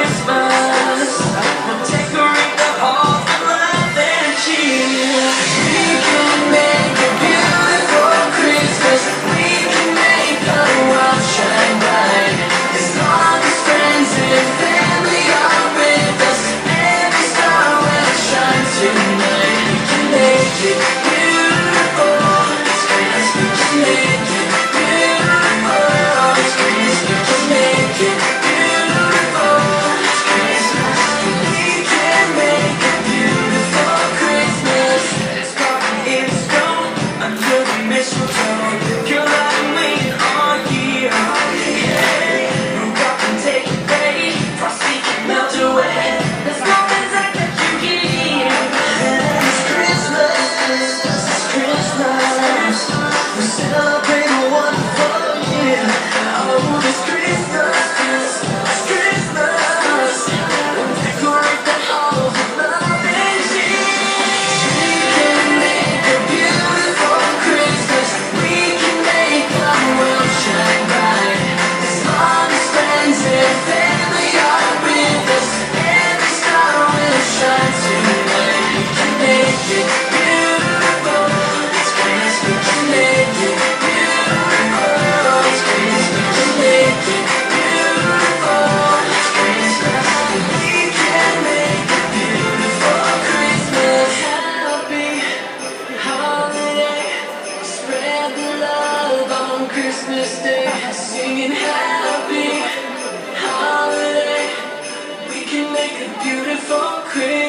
Christmas. We'll decorate the halls with love and cheer. We can make a beautiful Christmas. We can make the world shine bright. As long as friends and family are with us, every star will shine tonight. We can make it beautiful. It's Christmas. We can make it beautiful. It's Christmas. We can make it beautiful. It's Christmas. We can make a beautiful Christmas. Let's party in the snow under the mistletoe. Girl, I've been waiting all year. Hey, move up and take a break. Frosty can melt away. There's nothing that you can. It's Christmas. It's Christmas. We celebrate a wonderful year. Oh, it's Christmas. It's Christmas. We'll decorate the halls with love and cheer. We can make a beautiful Christmas. We can make the world shine bright. As long as friends and family are with us, every star will shine tonight. We can make it beautiful. It's Christmas. We can make it beautiful. It's Christmas. We can make it beautiful. It's Christmas. We can make a beautiful Christmas. Happy holiday. Spread the love on Christmas Day. Singing happy holiday. We can make a beautiful Christmas.